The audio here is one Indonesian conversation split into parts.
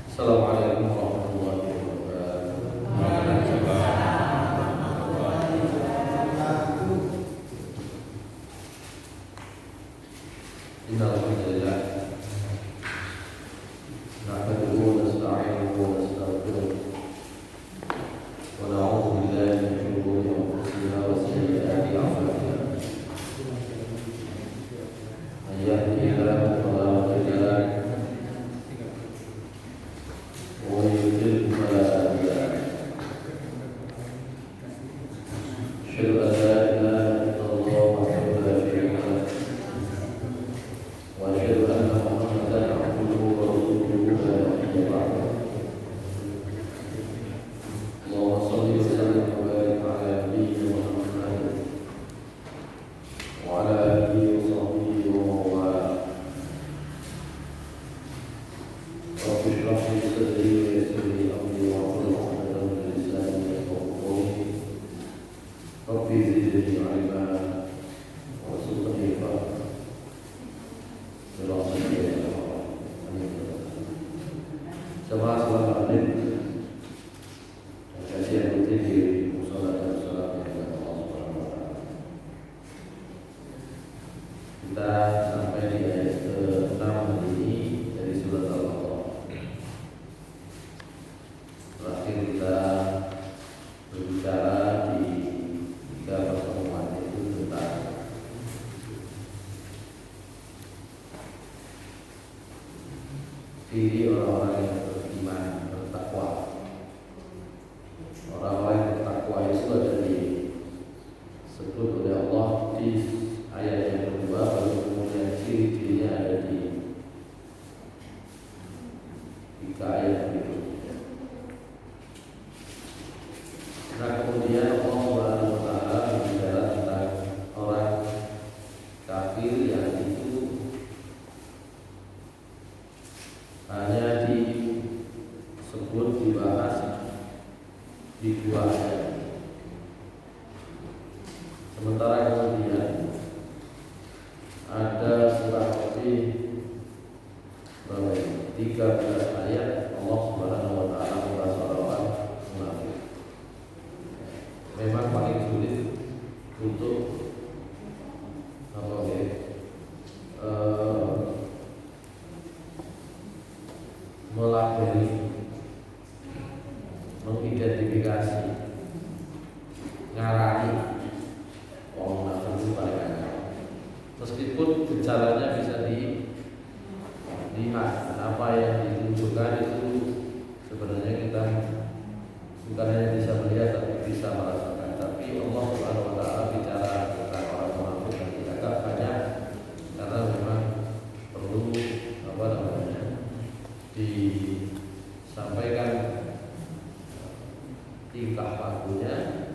Assalamualaikum warahmatullahi wabarakatuh. Innal hamdalillah nahmaduhu wa nasta'inuhu wa nastaghfiruh wa na'udzu billahi min shururi anfusina wa sayyi'ati a'malina. Man yahdihillahu fala mudilla lahu ومن يضلل فلا هادي له. أشهد أن لا إله إلا الله وحده لا شريك له وأشهد أن محمدا عبده ورسوله لا نبي بعده. اللهم صل وسلم وبارك على نبينا محمد وعلى آله وصحبه ومن والاه. رب اشرح لي صدري ويسر لي امري واحلل عقدة من لساني يفقهوا قولي. رب زدني علما وارزقني فهما برحمتك يا ارحم الراحمين. Jemaah salat maghrib dan kajian rutin di musala dan salat yang Allah Subhanahu wa taala. Kita sampai di ayat ke-6 hari ini dari surat Al-Baqarah. Terakhir kita berbicara di 3 pertemuan itu tentang ciri orang-orang yang beriman, bertakwa. Orang-orang yang bertakwa itu ada disebut oleh Allah di ayat yang kedua, lalu kemudian ciri-cirinya ada di 3 ayat berikutnya. Nah, kemudian Allah Subhanahu wa taala berbicara tentang orang kafir yang itu hanya disebut, dibahas di 2 ayat. Sementara kemudian ada kurang lebih 13 ayat Allah Subhanahu wa taala membahas orang munafik. Memang paling sulit untuk melabeli, mengidentifikasi, ngarani orang munafik itu paling angel. Meskipun gejalanya bisa dilihat, apa yang ditunjukkan itu sebenarnya kita bukan hanya bisa melihat tapi bisa merasakan. Tapi Allah Subhanahu wa taala bicara tentang orang munafik yang agak banyak karena memang perlu disampaikan tingkah lakunya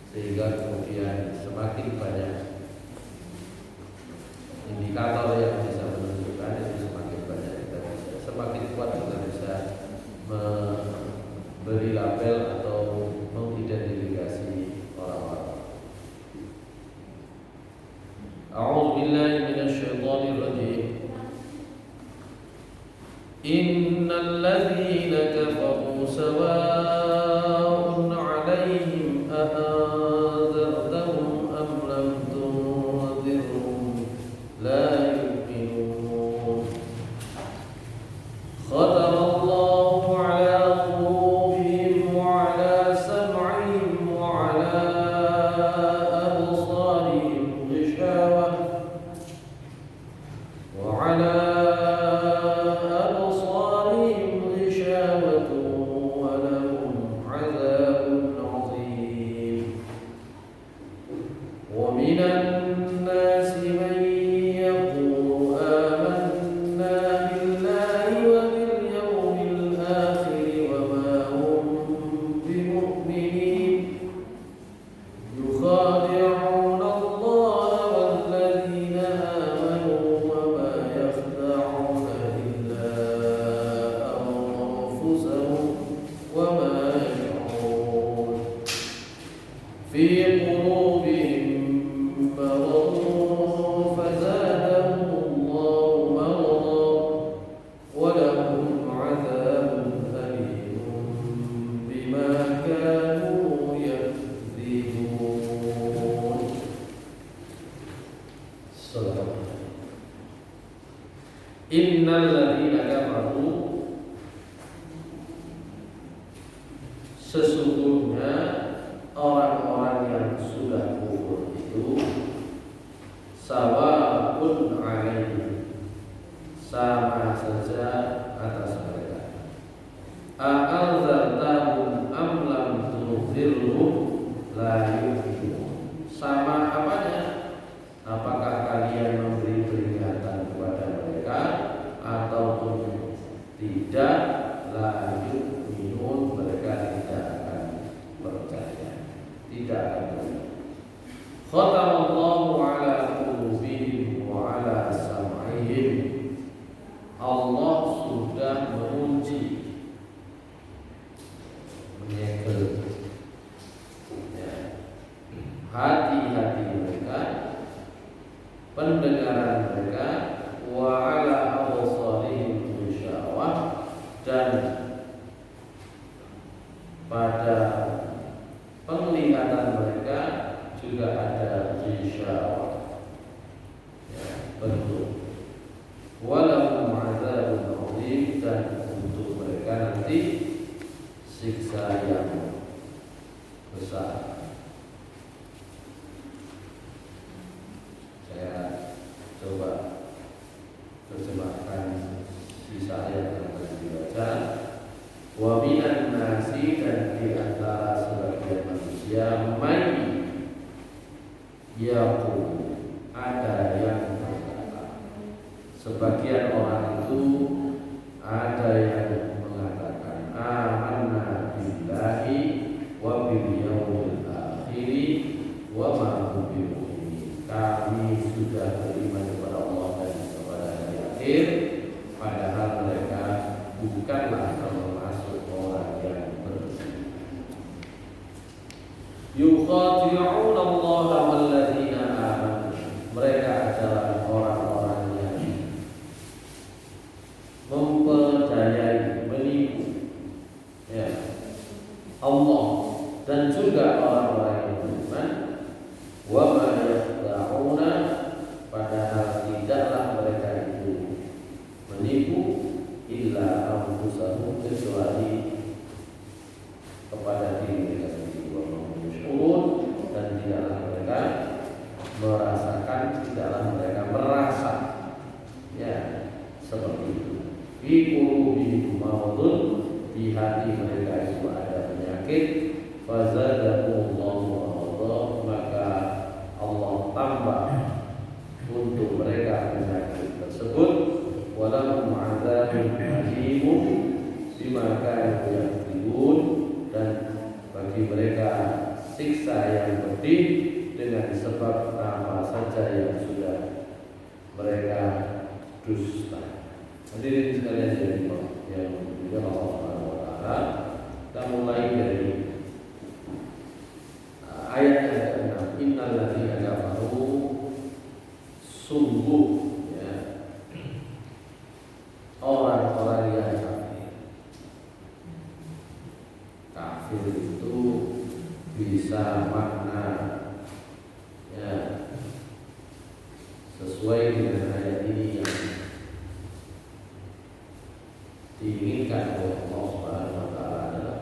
sehingga kemudian semakin banyak indikator yang bisa menunjukkan itu semakin banyak kita bisa, semakin kuat kita bisa memberi label atau mengidentifikasi orang-orang. A'udzu billahi minasyaitonir rajim. Innal ladzina kafaru sawa'un 'alaihim a'anzartahum am lam tunzirhum la yu'minun. Khatamallahu 'ala qulubihim wa 'ala sam'ihim wa 'ala absarihim ghishawah wa 'ala أبصارهم غشاوة ولهم في قلوبهم مرض فزادهم الله مرضا ولهم عذاب أليم بما كانوا يكذبون. Innal ladzina kafaru, sesungguhnya orang-orang yang sudah kufur itu sawa'un 'alaihim, sama saja atas mereka. A'anzartahum am lam tunzirhum la yu'minun. Sama apanya? Apakah kalian memberi peringatan kepada mereka ataupun tidak? La yu'minun, mereka tidak akan percaya, tidak akan percaya. Khatamallahu ala qulubihim wa ala sam'ihim. Allah sudah mengunci, menyegel hati-hati mereka, pendengaran mereka, wa ala absarihim ghisyawah, dan pada penglihatan mereka juga ada ghisyawah, bentuk. Walahum adzabun adzim, dan untuk mereka nanti siksa yang besar. Saya coba terjemahkan sisa ayat yang tadi dibaca. Wa minan nasi, dan di antara sebagian manusia, may yaqul, ada yang berkata. Sebagian orang itu ada yang mengatakan amanna billahi wa bil yaumil akhir wa ma hum bimu'minin. Kami sudah beriman kepada Allah dan kepada hari akhir, padahal mereka bukanlah termasuk orang yang beriman. Yukhadi'un Allah wal ladzina amanu. Mereka adalah orang-orang yang memperdayai, menipu Allah dan juga orang-orang yang beriman. Wa ma yakhda'una, padahal tidaklah mereka itu menipu illa anfusahum, kecuali kepada diri mereka sendiri. Wa ma yashurun, dan tidaklah mereka merasakan, tidaklah mereka merasa seperti itu. Fi qulubihim maradun, di hati mereka itu ada penyakit. Fazadahumullahu marada, maka Allah tambah untuk mereka penyakit tersebut. Walahum adzabun alim bima kanu yaktubun, dan bagi mereka siksa yang pedih dengan sebab apa saja yang sudah mereka dusta. Hadirin sekalian yang dimuliakan Allah Subhanahu wa taala, kita mulai dari ayat yang ke-6. Innal ladzina kafaru, sungguh orang-orang yang kafir. Kafir itu bisa makna sesuai dengan ayat ini yang diinginkan oleh Allah Subhanahu wa taala adalah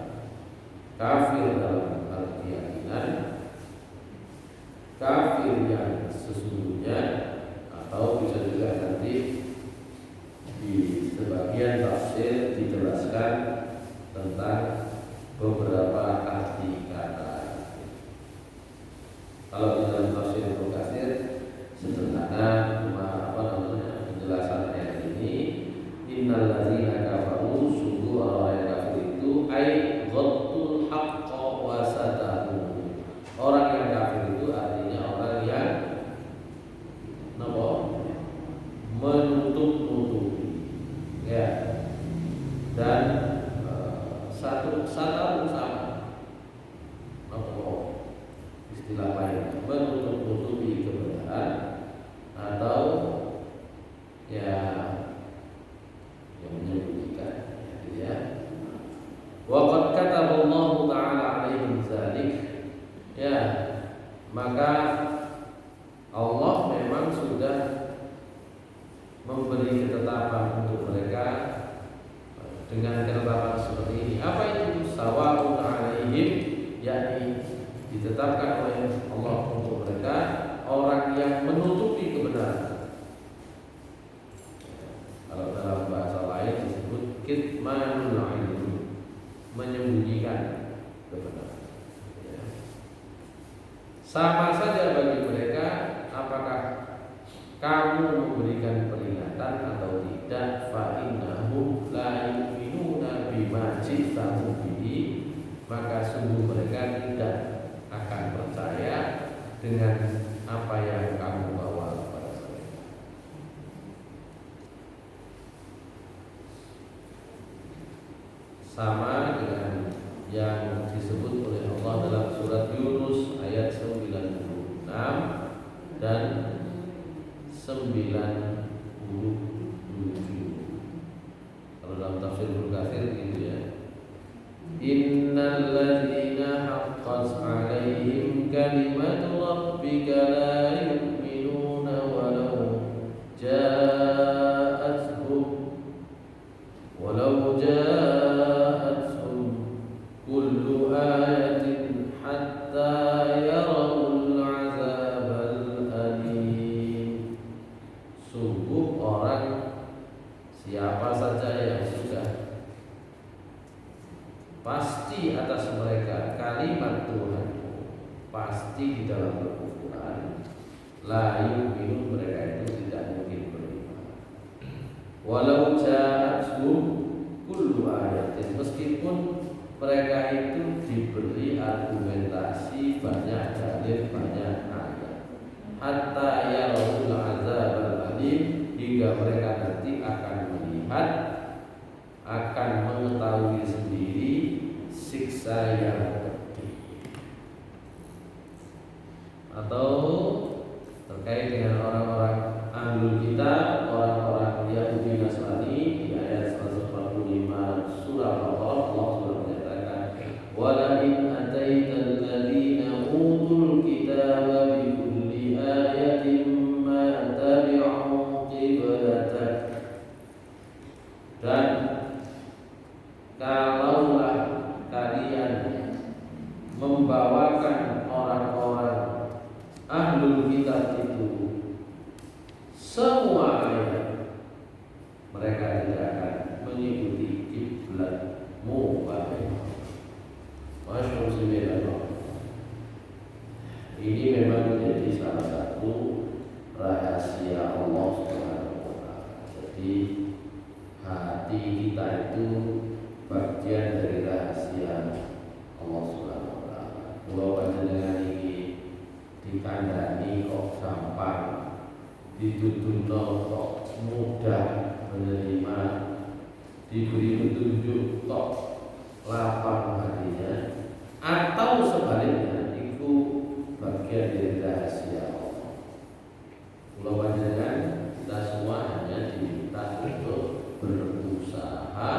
kafir dalam arti keyakinan, kafir yang sesungguhnya, atau bisa juga nanti di sebagian tafsir dijelaskan tentang beberapa arti kata. Kalau di dalam tafsir Ibnu Katsir sederhana, penjelasan ayat ini, innal ladzina kafaru, sungguh orang yang kafir itu ai ghattul haqqa wa satahu. Orang yang kafir itu artinya orang yang alaihim, yakni ditetapkan oleh Allah untuk mereka orang yang menutupi kebenaran. Kalau dalam bahasa lain disebut kitmanul ilmi, menyembunyikan kebenaran. Ya. Sama saja bagi mereka apakah kamu memberikan peringatan atau tidak. Fa innahum la yu'minuna bima ji'tamu bihi, maka sungguh mereka tidak akan percaya dengan apa yang kamu bawa kepada mereka. Sama dengan yang disebut oleh Allah dalam surat Yunus ayat 96 dan 97. Kalau dalam tafsir Ibnu Katsir gitu ya. Innal ladzina haqqat 'alaihim kalimatu rabbika la yu'minuna walau ja'atuhum kullu ayatin hatta yarawul 'adzabal alim. Sungguh orang siapa saja yang sudah pasti atas mereka kalimat Tuhan, pasti di dalam kekufuran, la yu'minun, mereka itu tidak mungkin beriman. Walau ja'atuhum kullu ayatin, meskipun mereka itu diberi argumentasi banyak dalil, banyak ayat, hatta yarawul adzabal alim, hingga mereka nanti akan melihat, akan mengetahui sendiri siksa yang pedih. Atau terkait dengan orang-orang ahlul kitab, orang-orang Yahudi Nasrani, di ayat 145 surah Al-Baqarah Allah sudah menyatakan, wala in ataital ladzina utul kitaba bi kulli ayatin ma tabi'u qiblatak, dan kalaulah kalian membawakan orang-orang ahlul kitab itu semua ayat, mereka tidak akan mengikuti kiblatmu. Ini memang menjadi salah satu rahasia Allah Subhanahu wa Ta'ala. Jadi hati kita itu bagian dari rahasia Allah Subhanahu wa Ta'ala. Kalau panjenengan ini dikandani kok gampang, dituduhno kok mudah menerima, diberi petunjuk kok lapang hatinya, atau sebaliknya itu bagian dari rahasia Allah. Kalau panjenengan kita semua hanya diminta untuk berusaha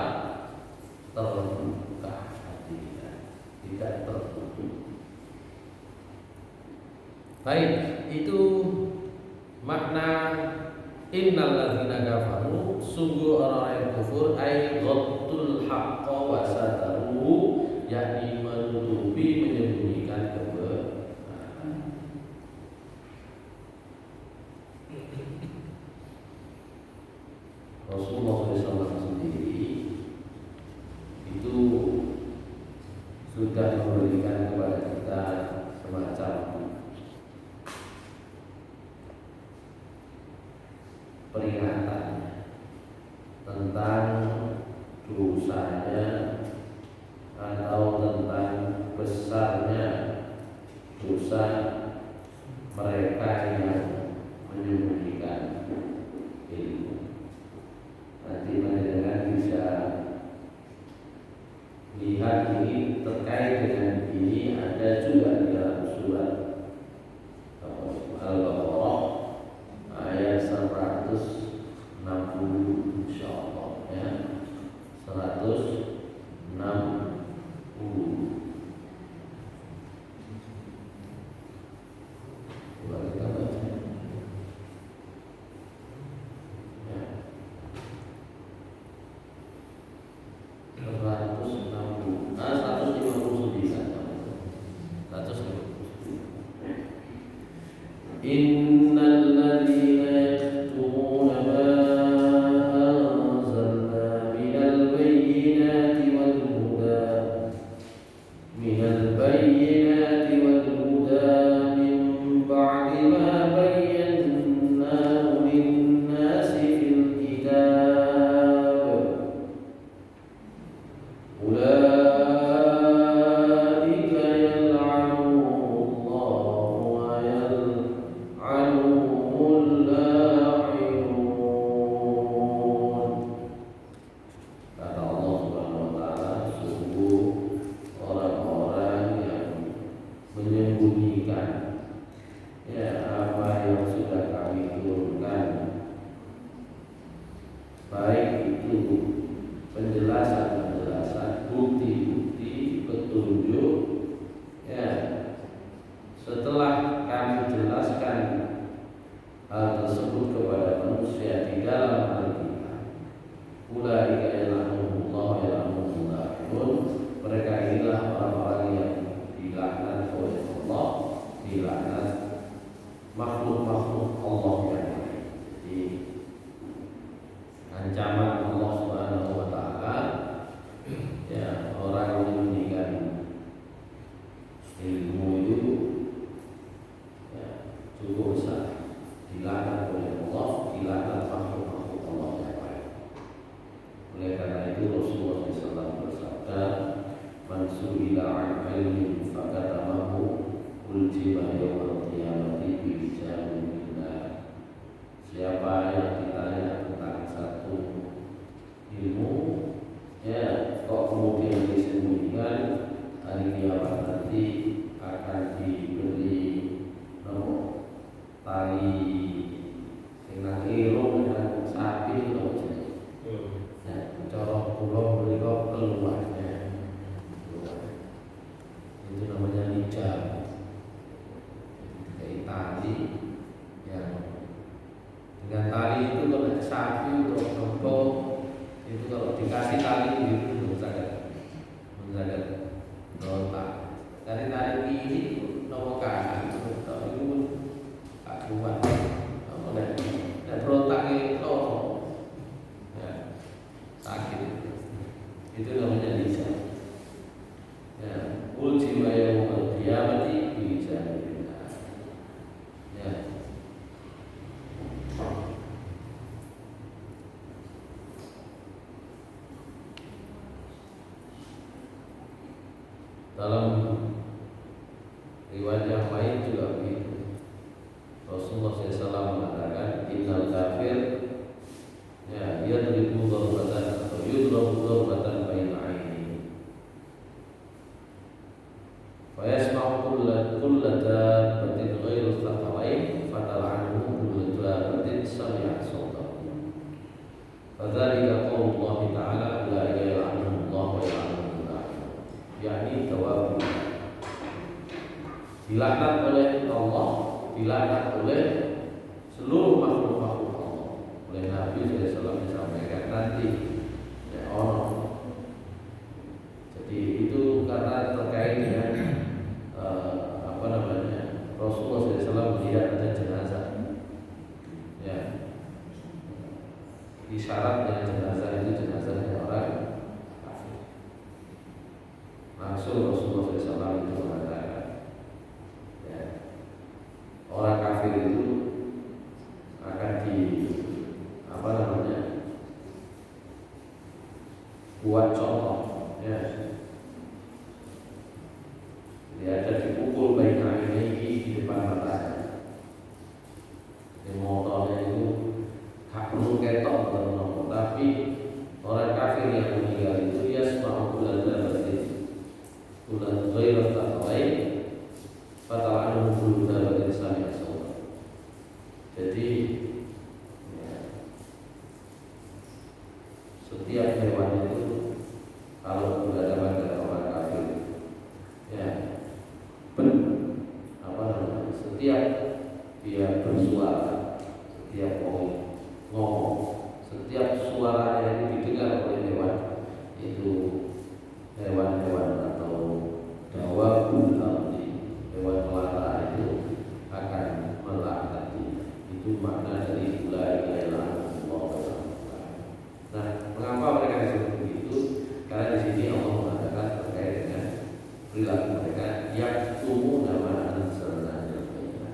terbuka hatinya, tidak tertutup. Baik, itu makna innal ladzina kafaru, sungguh orang yang kufur, ay ghattul haqqa wa sataruhu, yakni menutupi, menyembunyikan kebenaran. Rasulullah SAW sendiri itu sudah memberikan kepada kita semacam peringatan tentang dosanya atau tentang besarnya dosa mereka yang menyembunyikan ilmu. Nanti panjenengan bisa lihat ini, terkait dengan ini ada juga di dalam surat Al-Baqarah ayat 160, insyaallah ya, 160. Coba kita baca. Ya. 160, 159. Innal ladzina yaktumuna ma anzalna minal bayyinati wal huda min ba'di ma bayyanahu lin-nasi fil kitab ulaika yal'anuhumullahu wa yal'anuhumul la'inun. Kata Allah Subhanahu wa taala, sungguh orang-orang yang menyembunyikan apa yang sudah kami turunkan, baik itu penjelasan-penjelasan, bukti-bukti, petunjuk, setelah kami jelaskan hal tersebut kepada manusia di dalam Alkitab. Ulaika yal'anuhumullah wa yal'anuhumul la'inun. Mereka inilah orang-orang yang dilaknat oleh Allah, dilaknat makhluk-makhluk Allah yang lain. Jadi ancaman Allah Subhanahu wa taala, orang yang menyembunyikan ilmu itu cukup besar, dilaknat oleh Allah, dilaknat makhluk-makhluk Allah yang lain. Oleh karena itu Rasulullah SAW bersabda, "Man su'ila 'an ilmin fakatamahu uljima yawmal qiyamati bi hijamin min nar." Siapa yang ditanya tentang satu ilmu, kok kemudian disembunyikan, hari kiamat nanti akan diberi tali dengan irung dengan sapi atau corok pulau beliau keluarnya, itu namanya hijab. Kayak tali yang dengan tali itu kalau sapi atau kerbau itu kalau dikasih tali itu sangat berontak. Dari tali kiri nomor kanan itu pun tak kuat. Dan berontak itu sakit. Itu namanya lisan. Ultima yaumul qiyamati bi lisanin. Dalam riwayat yang lain juga begitu. Rasulullah SAW mengatakan, innal kafir yadribu darbatan atau yudrabu darbatan baina ainihi fa yasma'u kulla dabbatin ghairu thaqalain fatal'anuhu kullu dabbatin sami'at sawtahu. Fadzalika qaulullah ta'ala ulaika yal'anuhumullahu wa yal'anuhumul la'inun. Yani tawab, dilaknat oleh Allah, dilaknat oleh seluruh makhluk-makhluk Allah. Oleh Nabi SAW disampaikan nanti jadi itu karena terkait dengan Rasulullah SAW melihat ada jenazah, isyarat dengan jenazah itu jenazahnya orang kafir. Langsung Rasulullah SAW itu mengatakan, orang kafir itu akan buat contoh, dia ada dipukul baik ini di depan matanya. Di motornya itu hak penuh ketok betul, tapi orang kafir yang meninggal itu dia semua bulan ghairat taqwain fatal'anuhu kullu dabbatin sami'at sawtahu. Jadi setiap hewan itu kalau berhadapan dengan orang kafir, setiap dia bersuara, setiap ngomong, setiap suaranya itu didengar oleh hewan, itu hewan-hewan atau dawabul ardi, hewan melata itu akan melaknat mereka yang tumbuh nama sebenarnya.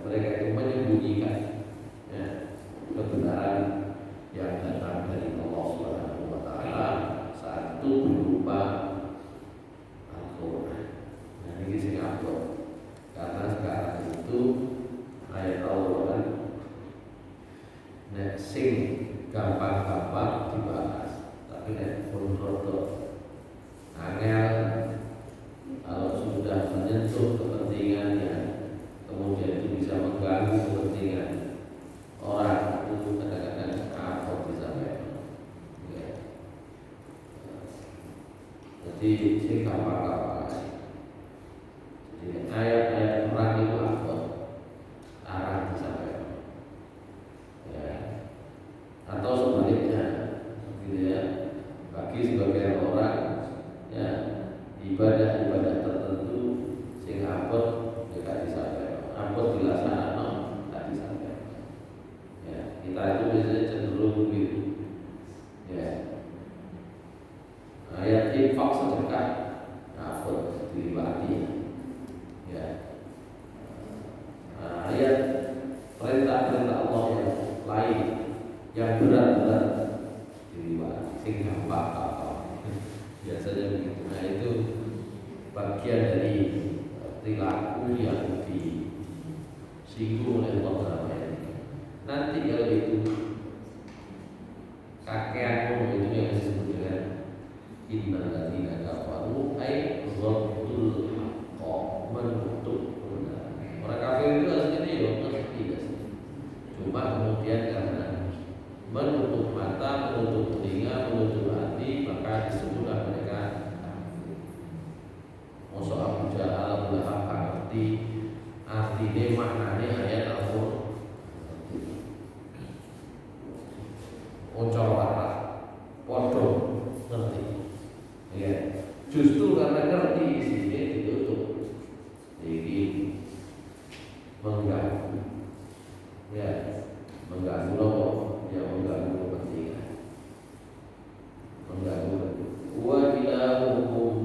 Mereka itu menyembunyikan ya, kebenaran yang datang dari Allah Subhanahu wa taala saat itu berupa Al-Qur'an. Nah, ini sing upload. Karena sekarang itu ayat Allah kan nek sing gampang-gampang dibahas, tapi nek pun rodo angel kalau sudah menyentuh kepentingan yang kemudian itu bisa mengganggu kepentingan orang, itu kadang-kadang apa bisa ya. Jadi sing gampang-gampang. Jadi ayat-ayat perang itu apa? Arah disampaikan. Ya. Atau sebaliknya, gitu ya. Bagi sebagian orang, ya ibadah-ibadah tertentu sehingga apa tidak disampaikan, apa dilaksanakan tidak disampaikan. Ya, kita itu biasanya cenderung begitu. Ya. Ayat infak sedekah, apa diliwati. Ya. Ayat perintah-perintah Allah yang lain yang berat-berat diliwati, sing gampang-gampang. Biasanya begitu. Nah, itu bagian dari perilaku yang disinggung oleh Allah dalam ayat ini. Nanti kalau itu kakeanmu itu yang disebut dengan innal ladzina kafaru ay ghaddul haqq, menutup kebenaran. Orang kafir itu aslinya ya ngerti guys. Cuma kemudian karena menutup mata, menutup telinga, menutup hati, maka disebutlah mereka kafir. Mosok Abu Jahal Abu Lahab ngerti artinya maknanya ayat Al-Qur'an. Uncol warna podo ngerti. Ya. Justru karena ngerti isinya ditutup. Jadi mengganggu. Ya, mengganggu loh. Ya, mengganggu kepentingan. Mengganggu. Wa ilahukum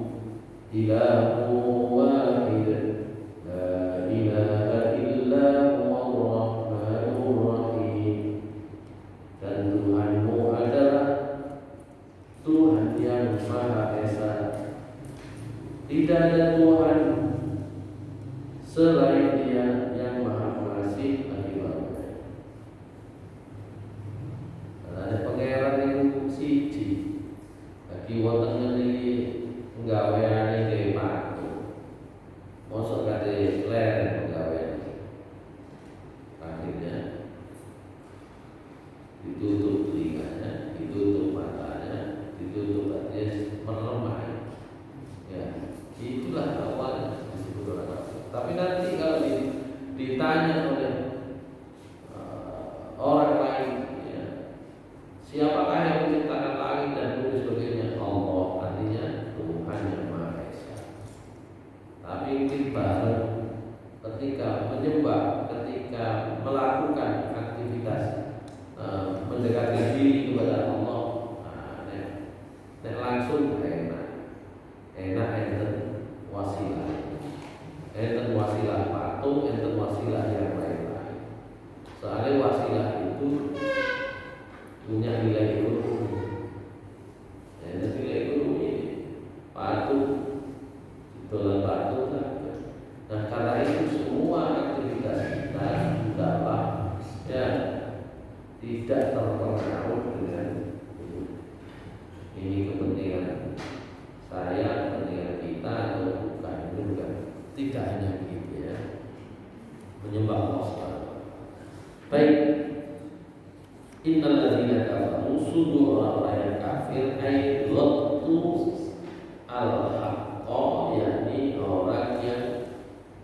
ilahu wahid. La ilaha illa huwar rahmanur rahim. Dan Tuhanmu adalah Tuhan yang Maha Esa. Tidak ada Tuhan selain Dia yang Maha Pengasih lagi hamba. Ada pangeran yang siji lagi wonten iki penggaweane dhewe patung. Mosok kate leren penggaweane. Akhirnya ditutup telinganya, ditutup matanya, ditutup hatinya, melemah. Ya, itulah awalnya disebut orang kafir. Tapi nanti kalau ditanya oleh orang lain, ya, siapakah yang menciptakan langit dan bumi sebagainya? Allah, artinya Tuhan yang Maha Esa. Tapi bareng ketika menyembah, ketika melakukan aktivitas mendekati diri kepada Allah, nah, langsung enak enten wasilah patung, enten wasilah yang lain-lain. Soalnya wasilah itu punya nilai ekonomi. Nilai ekonomi patung, dolar patung saja. Nah, karena itu semua aktivitas kita hendaklah ya tidak terpengaruh dengan ini kepentingan saya, kepentingan kita atau bukan, itu bukan. Tidak hanya begitu ya, menyembah Allah. Baik, innal ladzina kafaru, sungguh orang-orang yang kafir, ay ghaddu al-haqqa, yakni orang yang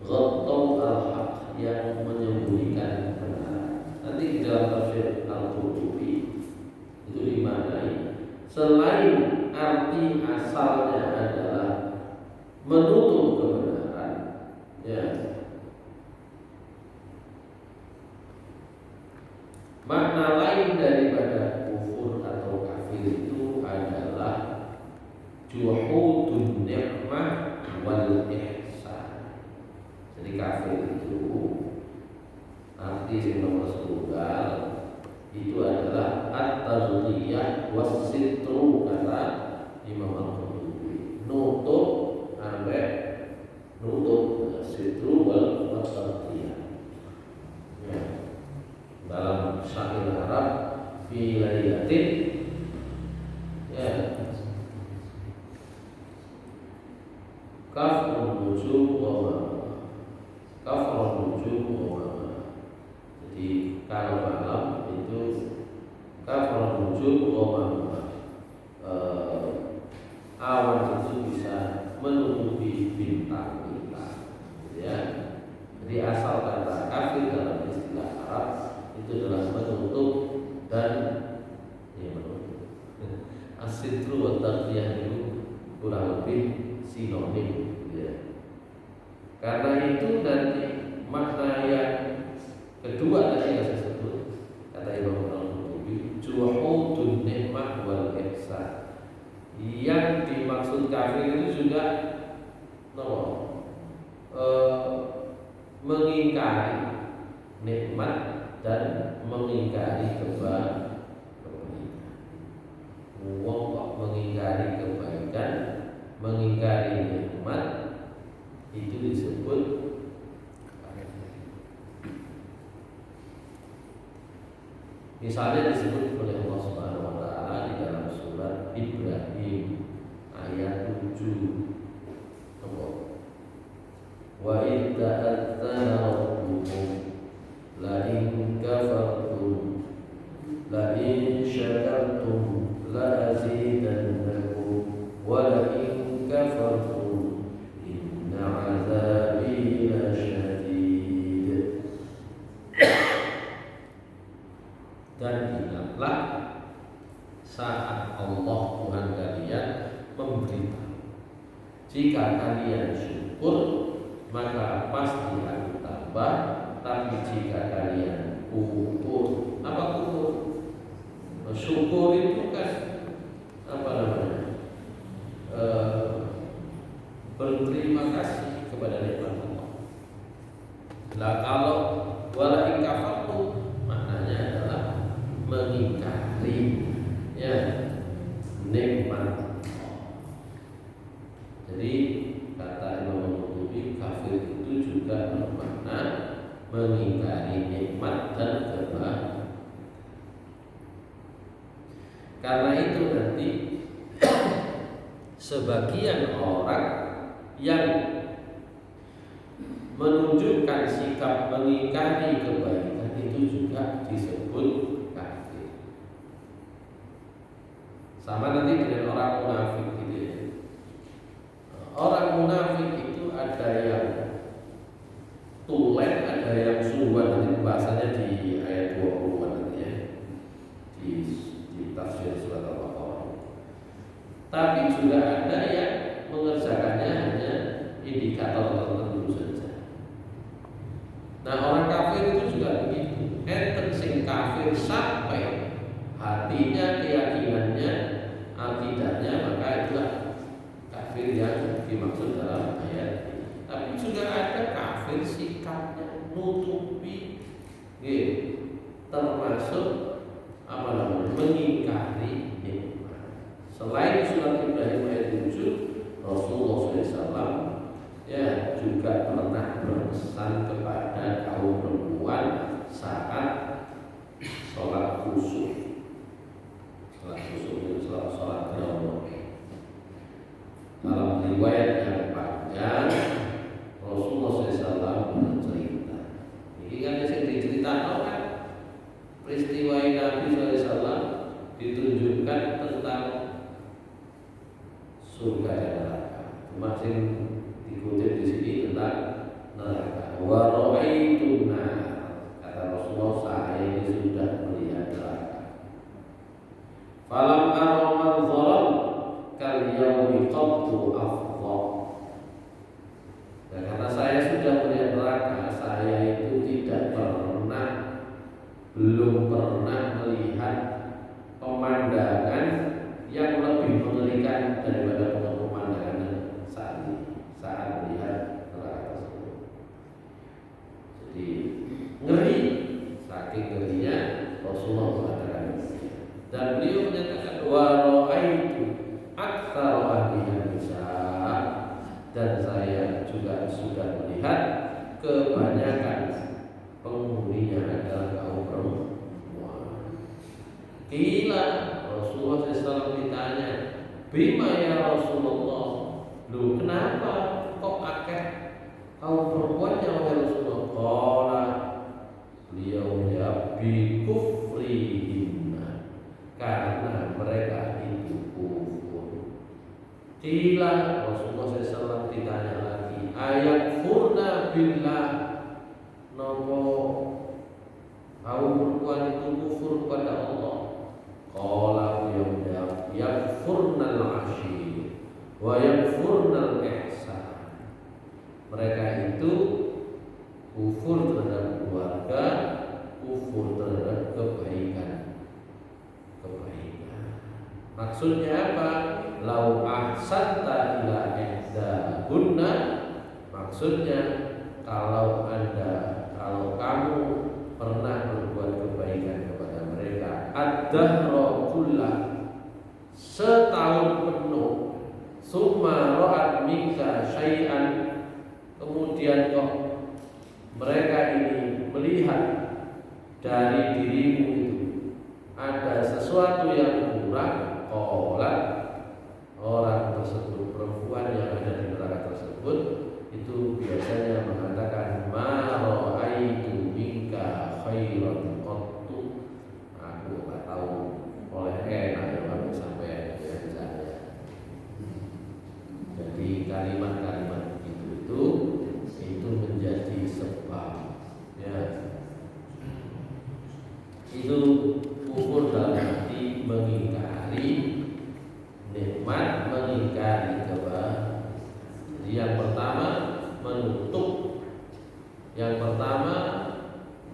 ghaddu al-haqq, yang menyembunyikan kebenaran. Nanti di dalam tafsir Al-Qurtubi itu dimaknai selain arti asalnya adalah menutup kebenaran, ya, makna lain daripada kufur atau kafir itu adalah juhudun ni'mah wal ihsan, kafir itu arti yang nomor setunggal itu adalah at-tazliyah was-sitru, kata Imam Al-Qurtubi. Nutup ambek nutup, sitru wal tazliyah. Ya. Dalam syair Arab fi lailatin, ya, kafrun nujum wa ma, kafrun nujum wa ma. Jadi kalau malam itu kafrun nujum wa ma, awan itu bisa menutupi bintang-bintang, ya. Jadi asal kata kafir dalam istilah Arab itu adalah menutup dan ya menutup. As-sitru wa taqiyah itu kurang lebih sinonim, ya. Karena itu nanti makna yang kedua tadi yang saya sebut, kata Imam Al-Qurtubi, juhudun nikmah wal ihsan. Yang dimaksud kafir itu juga mengingkari nikmat dan mengingkari kebaikan. Wong kok mengingkari kebaikan, mengingkari nikmat, itu disebut kafir. Misalnya disebut oleh Allah Subhanahu wa taala di dalam surat Ibrahim ayat 7. Wa idza adzana rabbukum la in kafartum la in syakartum la azidannakum wa la in kafartum inna azabi lasyadid. Dan ingatlah saat Allah Tuhan kalian memberitahu, jika kalian syukur maka pasti akan tambah, tapi jika kalian kufur, apa kufur? Syukur itu kan apa namanya? Berterima kasih kepada nikmat Allah. Lah kalau wala in kafartum maknanya adalah mengingkari, ya, nikmat. Jadi kata Imam Al-Qurtubi, kafir itu juga bermakna mengingkari nikmat dan kebaikan. Karena itu nanti sebagian orang yang menunjukkan sikap mengingkari kebaikan itu juga disebut kafir. Sama nanti dengan orang munafik gitu ya. Orang munafik itu ada yang tulen, ada yang suwan. Nanti bahasanya di ayat 20 nanti ya, di tafsir surat Al-Baqarah. Tapi juga ada yang mengerjakannya hanya indikator tertentu saja. Nah, orang kafir itu juga begitu. Enten sing kafir sampai hatinya, keyakinannya, akidahnya, maka itulah kafir yang dimaksud dalam ayat ini. Tapi juga ada kafir sikapnya nutupi, termasuk apa namanya, mengingkari nikmat. Selain surat Ibrahim ayat 7, Rasulullah SAW ya juga pernah berpesan kepada kaum perempuan saat sholat khusyuk. Sholat khusyuk itu sholat terawih. Dalam riwayat yang panjang, Rasulullah SAW bercerita. Ini kan yang diceritakan kan peristiwa Nabi SAW ditunjukkan tentang surga dan neraka. Masih dikutip di sini tentang neraka. Wa ra'aitun nar, kata Rasulullah, saya ini sudah melihat neraka. Falam ara manzaran kal yaumi qattu afdha. Dan karena saya sudah melihat neraka, saya itu belum pernah melihat pemandangan yang lebih mengerikan daripada pemandangan saat ini, saat melihat neraka tersebut. juga sudah melihat kebanyakan penghuninya adalah kaum perempuan. Kila Rasulullah SAW ditanya, bima ya Rasulullah, lu kenapa kok akeh kaum perempuan yang oleh Rasulullah? Qala, beliau menjawab, bi kufrihinna, karena mereka itu kufur. Kila Rasulullah SAW ditanya lagi, ayakfurna billah, nopo kaum perempuan itu kufur kepada Allah? Qala, beliau menjawab, yakfurnal ashir wa yakfurnal ihsan, mereka itu kufur terhadap keluarga, kufur terhadap kebaikan. Maksudnya apa? Lau ahsanta ila ihdahunna, maksudnya kalau kamu pernah berbuat kebaikan kepada mereka, ad-dahra kullah, setahun penuh, summa ra'at minka syai'an, kemudian kok mereka ini melihat dari dirimu itu ada sesuatu yang kurang, qolat, orang tersebut, perempuan yang ada di neraka tersebut itu biasanya mengatakan, ma ra'aitu minka khairan qattu, aku enggak tahu oleh enak ya kalau sampai ya misalnya. Jadi kalimat-kalimat itu menjadi sebab, ya, itu kufur dalam arti mengingkari nikmat, mengingkari kebaikan. Jadi yang pertama menutup, yang pertama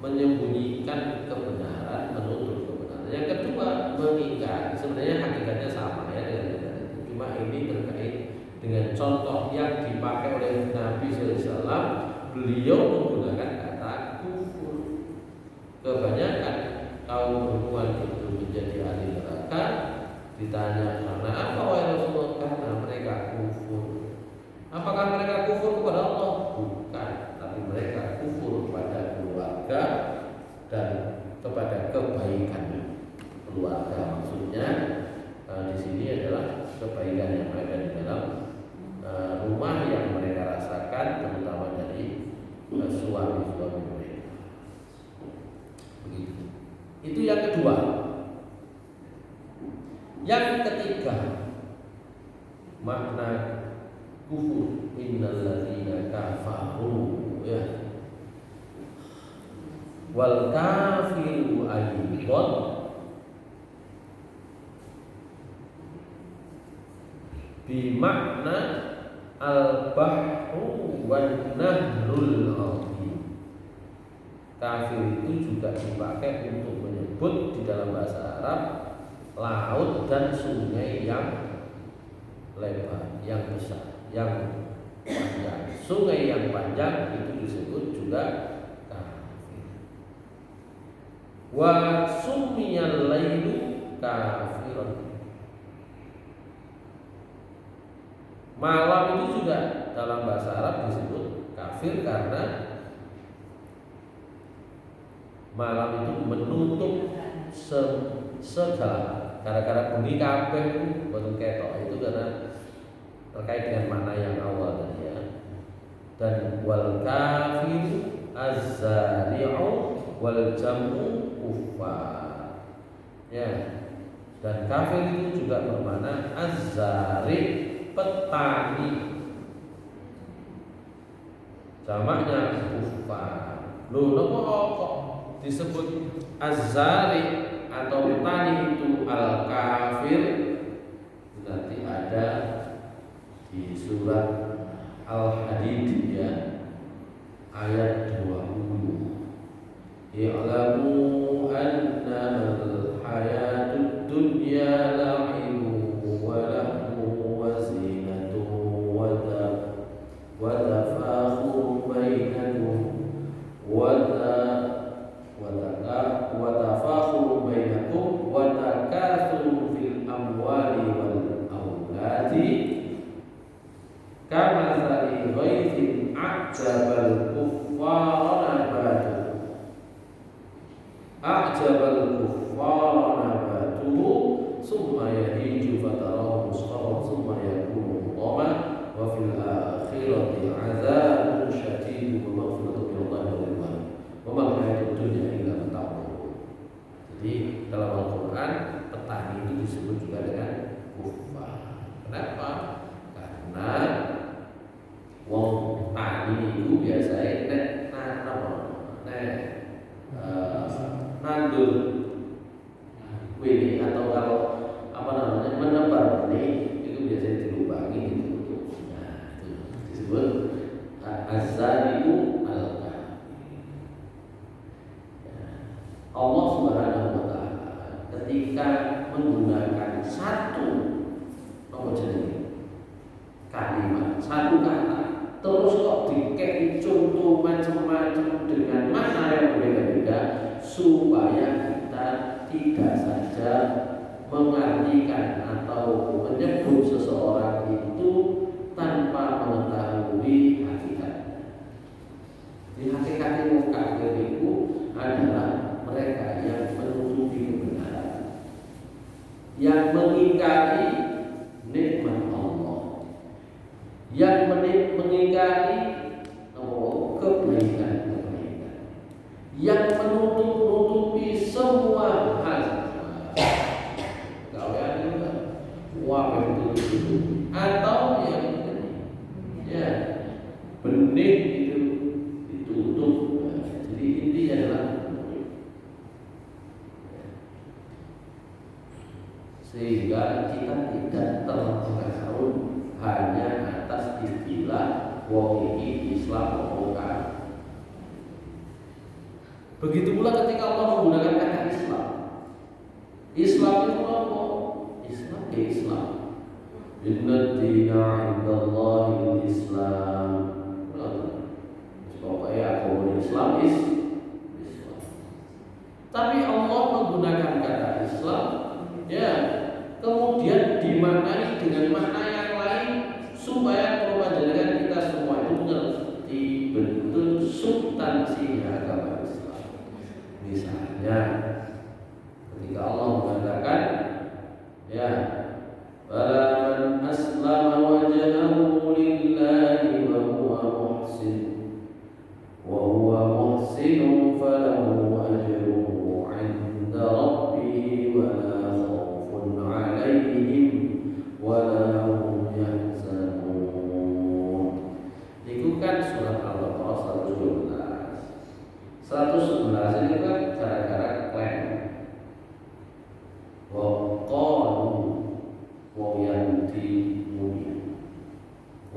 menyembunyikan kebenaran, menutup kebenaran. Yang kedua mengingkari. Sebenarnya hakikatnya sama ya dengan itu. Cuma ini terkait dengan contoh yang dipakai oleh Nabi SAW. Beliau menggunakan kata kufur. Kebanyakan kaum perempuan itu menjadi ahli neraka. Ditanya, karena apa wahai Rasulullah? Karena mereka kufur. Apakah mereka kufur kepada Allah? Bukan, tapi mereka kufur kepada keluarga dan kepada kebaikan keluarga. Maksudnya di sini adalah kebaikan yang ada di dalam rumah yang mereka rasakan, terutama dari suami-suami mereka. Begitu. Itu yang kedua. Yang ketiga, makna kufur, innal ladzina kafaru, ya, wal kafiru ayyuhun bimakna al-bahru wan nahrul azim. Kafir itu juga dipakai untuk menyebut di dalam bahasa Arab laut dan sungai yang lebar, yang besar, yang panjang. Sungai yang panjang itu disebut juga kafir. Wa sumiyal lailu kafiran. Malam itu juga dalam bahasa Arab disebut kafir karena malam itu menutup segala. Gara-gara bunyi kabeh boten ketok, itu karena terkait dengan makna yang awal tadi ya. Dan wal kafiru az-zari'u wal jam'u kufar. Ya. Dan kafir itu juga bermakna az-zari', petani. Jamaknya kufar. Loh, napa kok disebut az-zari' atau petani itu al-kafir? Nanti ada di surat Al-Hadid ya, ayat 20. I'lamu annamal hayatud dunya la'ibun wa lahwun wa zinatun wa tafakhurun bainakum wa tafakhurun bainakum wa takathurun fil amwali wal auladi kamathali ghaithin kuffara nabatuhu summa yahiju fatarahu musfarran summa yakunu hutama wa fil akhirati azabun syadid wa maghfiratun min Allah wa ridwan wa ma hayatud dunya illa mata'ul. Jadi dalam Al-Qur'an petani itu disebut juga dengan kuffar. Kenapa? Karena wong tani itu biasanya nandur ini atau kalau menebar benih itu biasanya dilubangi ditutup. Nah, itu disebut az-zalimu al-kafir. Allah Subhanahu wa taala ketika menggunakan satu kalimat, satu kata, terus kok dikei contoh macam-macam dengan makna yang berbeda-beda supaya kita tidak saja mengartikan atau menyebut seseorang itu tanpa mengetahui hakikatnya. Di hakikat kafir itu adalah mereka yang menutupi kebenaran, yang mengingkari nikmat Allah, yang mengingkari kebaikan, yang menutupi semua hal. Kalian juga wabah itu atau yang ya benih itu ditutup. Jadi intinya adalah sehingga kita tidak terpengaruh hanya atas istilah wong iki Islam bukan. Begitu pula ketika Allah menggunakan kata Islam. Islam itu apa? Islam ya Islam. Inna dina indallahi Islam. Pokoknya agama Islam is Islam. Tapi Allah menggunakan kata Islam, ya, kemudian dimaknai dengan makna yang lain supaya perwajaran kita semua itu mengerti betul substansinya agama Islam. Misalnya ketika Allah mengatakan ya man aslama wajhahu lillahi wa huwa muhsin falahu ajruhu 'inda rabbih wa la khaufun 'alaihim wa la hum yahzanun. Itu kan surat Al-Baqarah 111. 111 itu kan gara-gara klaim wong Yahudi muni,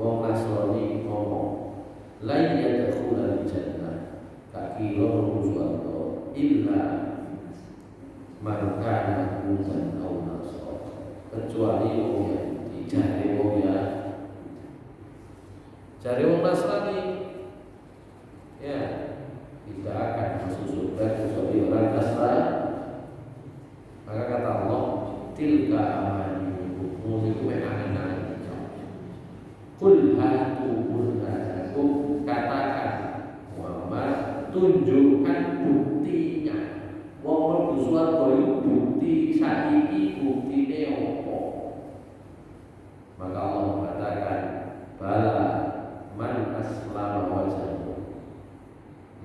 wong Nasrani ngomong la yadkhulul jannah kaki lo surga illa man kana hudan aw nasara, kecuali wong Yahudi. Jare wong Nasrani ya tidak akan masuk surga kecuali orang Nasrani. Maka kata Allah, tilka amanikum, itu angan-angan. Qul hatu burhanakum, katakan Muhammad, tunjukkan buktinya. Wong mlebu swarga bukti saiki buktine apa? Maka Allah mengatakan, bala man aslama wajhahu.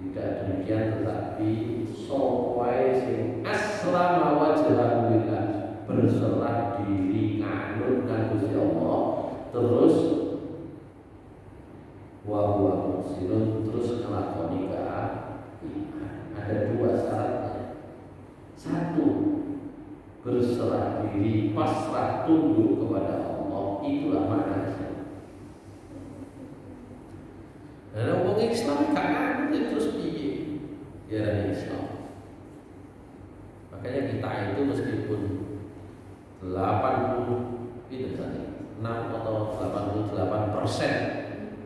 Tidak demikian, tetapi sopai sing aslama wajhahu lillah, berserah diri nganut nang Gusti Allah, terus wa huwa muhsinun, terus nglakoni iman. Ada dua syaratnya. Satu, berserah diri, pasrah tunduk kepada Allah, itulah maknanya. Dan orang Islam gak ngerti terus piye ya dari Islam. Makanya kita itu meskipun 80 itu saja 6 atau 88%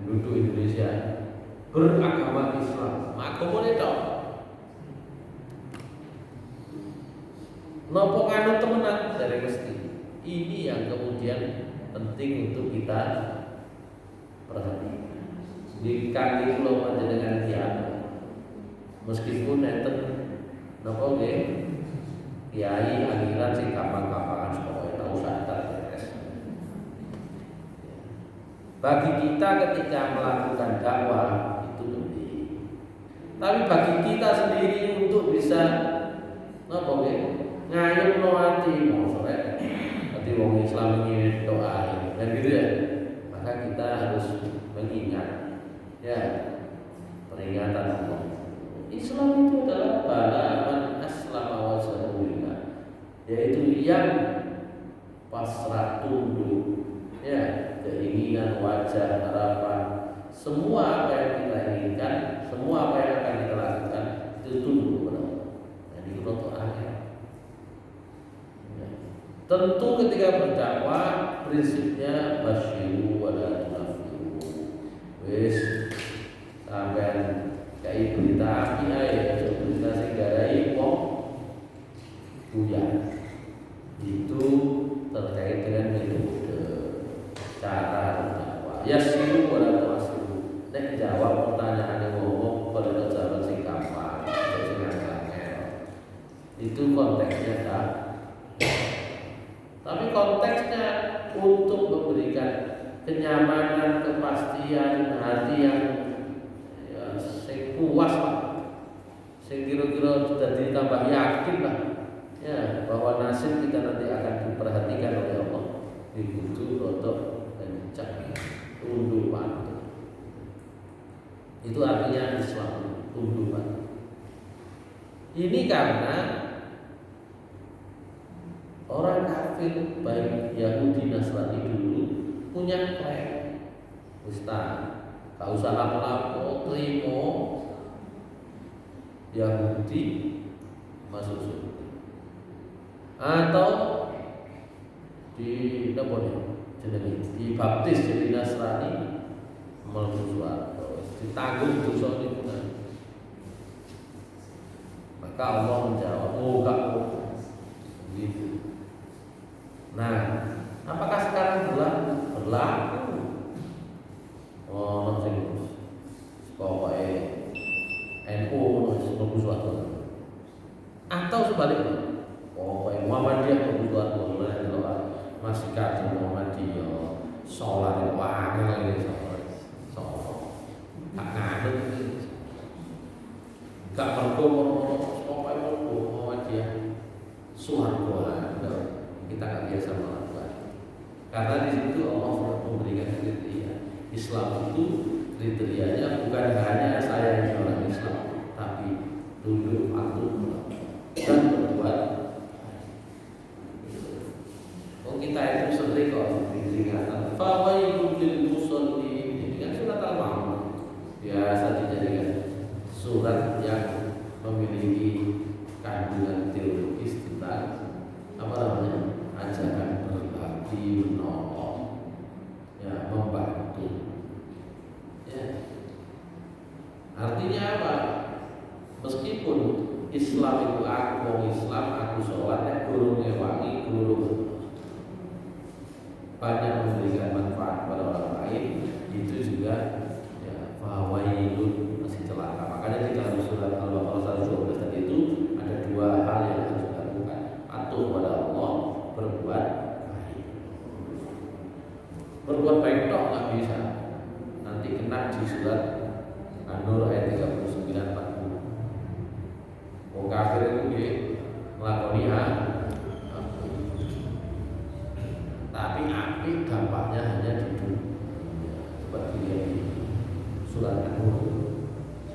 penduduk Indonesia beragama Islam, agama itu nopo nganut temenan dari mesti. Ini yang kemudian penting untuk kita perhatikan. Kanthi kula panjenengan tiyang meskipun enten napa nggih kiai aliran sing gampang-gampangan pokoke tau sadar beres. Bagi kita ketika melakukan dakwah itu penting. Tapi bagi kita sendiri untuk bisa napa nggih ngayuhno ati mosok dadi wong Islam ini doa kan gitu ya. Maka kita harus mengingat ya peringatan Allah. Islam itu adalah balaman aslama wa sallallahu, yaitu yang pasrah tunduk ya, keinginan, wajah, harapan, semua apa yang kita inginkan, semua apa yang akan kita lakukan itu tunduk kepada Allah. Jadi itu akhir. Ya. Tentu ketika berdakwah prinsipnya basyiru wa la tunafiru. Wis sampean kai berita api ae, berita sing garai wong buyar. Itu terkait dengan metode cara dakwah. Yasiru wa la tuasiru. Nek jawab pertanyaan wong pada jawab sing gampang, sing angel. Itu konteksnya tak. Tapi konteksnya untuk memberikan kenyamanan, kepastian hati yang puas lah, sing kira-kira sudah ditambah yakin lah, ya bahwa nasib kita nanti akan diperhatikan oleh Allah. Dibutuh rotok dan cak tunduk patuh. Itu artinya Islam, tunduk patuh. Ini karena orang kafir baik Yahudi Nasrani dulu punya klaim, Ustaz, gak usah lapo-lapo, terima Yahudi masuk surga atau di dibaptis jadi Nasrani mlebu swarga, ditanggung dosa niku. Maka Allah menjawab, oh gak gitu. Nah, apakah sekarang berlaku? Oh, sing pokoke NU mlebu swarga. Atau sebaliknya, pokoke Muhammadiyah mlebu swarga, masih kadang Muhammadiyah salat wae ngene salat. Tak ngadeg. Gak perlu pokoke Muhammadiyah swarga. Kita nggak biasa melakukan. Karena di situ Allah memberikan kriteria. Islam itu kriterianya bukan hanya saya yang orang Islam, tapi tunduk patuh dan berbuat. Oh, kita itu sering kok diingatkan. Fawailul lil musallin. Ini kan surat Al-Ma'un. Biasa dijadikan surat yang memiliki kandungan teologis tentang apa namanya? Ajaran berbakti, menolong, ya, membantu. Ya. Artinya apa? Meskipun Islam itu aku wong Islam, aku sholat, nek guru ngewangi, guru banyak memberikan manfaat pada orang lain, itu juga ya fawailun, masih celaka. Makanya di dalam surat Al-Baqarah 112 tadi itu ada dua hal yang harus dilakukan: patuh pada Allah, berbuat baik. Berbuat baik toh nggak bisa. Nanti kena di surat An-Nur ayat 39-40. Oh, kafir itu dia melakoni tapi api dampaknya hanya di dunia. Seperti yang di surat An-Nur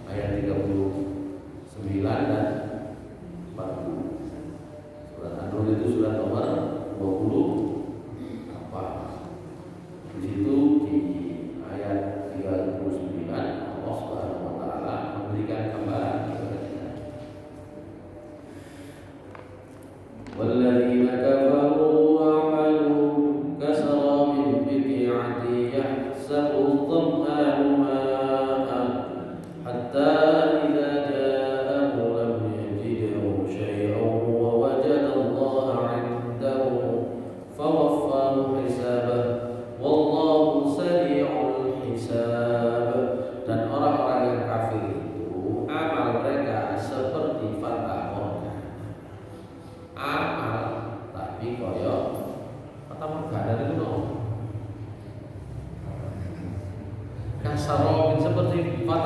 ayat 39 dan 40. Surat An-Nur itu surat nomor 20 apa? Di situ di ayat 39 Allah Subhanahu wa taala memberikan gambaran kepada kita. Walladzina kafaru wa'malu kasarabin biqi'ati yahsabu dhama'anu ma'an hatta idza ja'ahu lam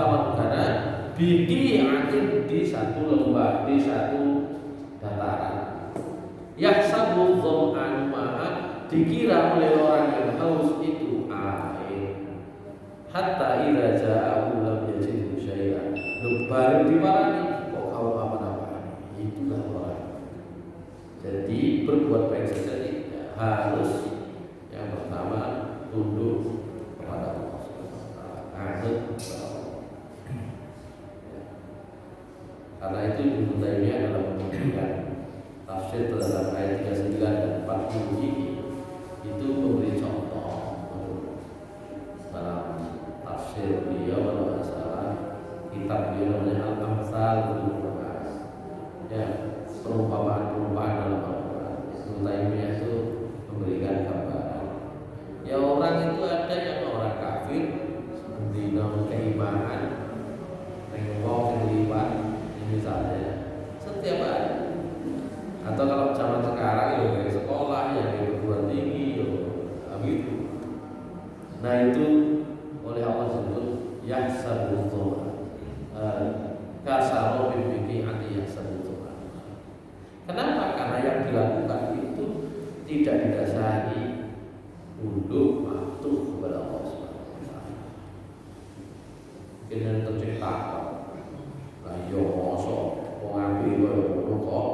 sama negara biqi'atin di satu lembah, di satu dataran. Yahsabu dham'anu ma'a, dikira oleh orang yang haus itu air. Hatta idza ja'ahu lam yajidhu syai'an. Baru diparani kok kau apa-apa. Itulah orang. Jadi berbuat baik saja tidak harus. Yang pertama tunduk kepada Allah Subhanahu wa taala. Anut kepada Allah. Karena itu Ibnu Taimiyah dalam memberikan tafsir terhadap ayat 39 dan 40 ini itu memberi contoh dalam tafsir beliau kalau tidak salah kitab beliau namanya Al-Amsal bil Quran. Ya, perumpamaan-perumpamaan dalam Al-Quran. Ibnu Taimiyah itu memberikan gambaran. Ya orang itu ada yang orang kafir seperti non keimanan, wong liwat misalnya setiap hari. Atau kalau zaman sekarang ya dari sekolah ya dari perguruan tinggi ya gitu. Nah itu oleh Allah sebut yahsabu kasaro bimbiki anti yahsabu. Kenapa? Karena yang dilakukan itu tidak didasari untuk patuh kepada Allah Subhanahu wa taala. Kena tercipta lah yo mosok wong ambil koyo kok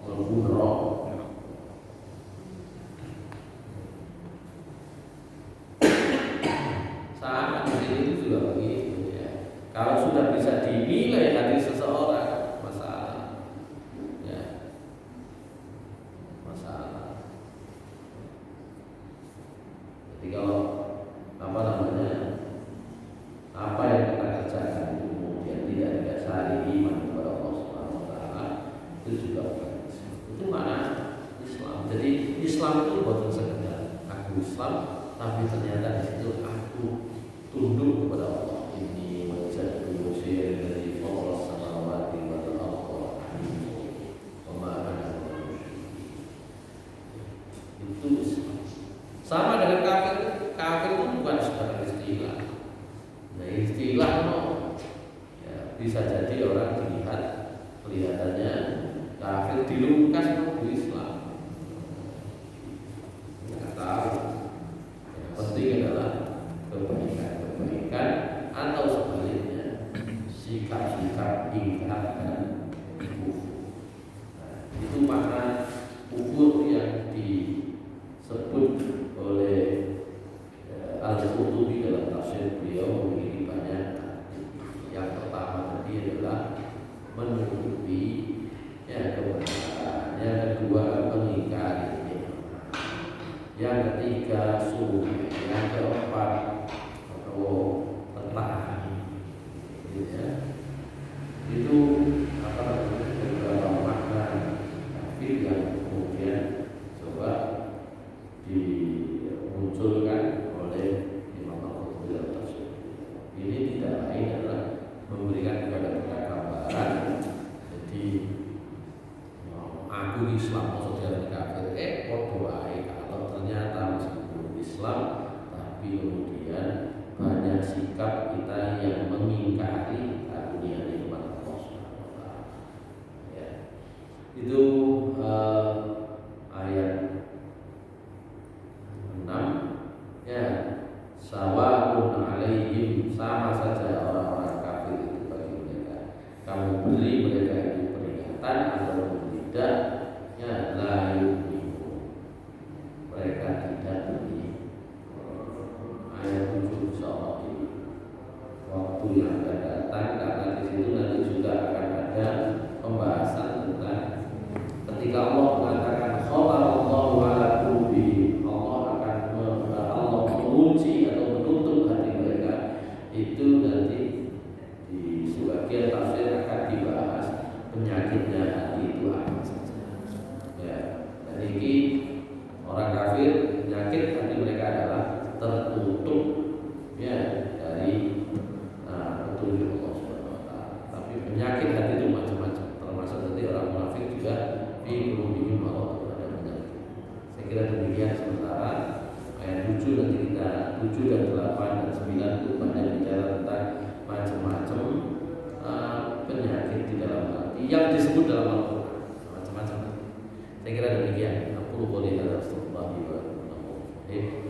mlebu neraka. Sama di sini itu juga begitu ya. Kalau sudah bisa dinilai hati seseorang, masalah. Ya. Masalah. Jadi kalau apa namanya? Apa yang kita kerjakan itu kemudian tidak didasari iman kepada Allah Subhanahu wa taala, itu juga bukan Islam. Itu mana Islam. Jadi Islam itu bukan sekedar aku Islam, tapi ternyata di situ aku tunduk kepada Allah. Ini wajah musir dari Allah samawati wal ardi wa ma ana itu Islam. Sama dengan kafir. Kafir itu bukan sekedar istilah. Nah istilah ya, bisa jadi orang dilihat kelihatannya kafir dilungkas menuju Islam. Nggak tahu. Yang penting adalah kebaikan atau sebaliknya sikap-sikap ingkar dan kufur. Nah, itu makna kufur yang disebut oleh Al-Qurtubi dalam tafsir beliau memiliki banyak. Yang pertama tadi adalah menutupi ya kebenaran, yang kedua mengingkari, yang ketiga sufi, yang keempat tertahan. Ya. Itu apa namanya beberapa makna kafir yang kemudian coba dimunculkan oleh Imam Al-Qurtubi dalam tafsir. Ini tidak lain adalah memberikan kepada kita gambaran. Jadi aku Islam maksudnya kafir, podo wae kalau ternyata meskipun Islam tapi kemudian banyak sikap kita yang mengingkari karunia nikmat Allah Subhanahu wa taala. Ya. Itu ayat 6 ya, sawa'un alaihim, sama saja orang-orang kafir itu bagi mereka. Kamu beri mereka itu peringatan atau tidak, ya la yu'minu, mereka tidak beri. Ayat 7 insyaallah di waktu yang akan datang, karena di situ nanti juga akan ada pembahasan tentang ketika Allah mengatakan khalallahu ala qulubi, Allah mengunci atau menutup hati mereka. Itu nanti di sebagian tafsir akan dibahas penyakitnya hati itu apa saja. Ya, dan ini orang kafir penyakit hati mereka adalah tertutup ya dari petunjuk Allah Subhanahu wa taala. Tapi penyakit hati itu macam-macam, termasuk nanti orang munafik juga fi qulubihim maradun, ada penyakit. Saya kira demikian sementara. Ayat 7 nanti kita 7 dan 8 dan 9 itu banyak bicara tentang macam-macam penyakit di dalam hati yang disebut dalam Al-Quran macam-macam. Saya kira demikian. Aku boleh ada astagfirullah wa atubu ilaih.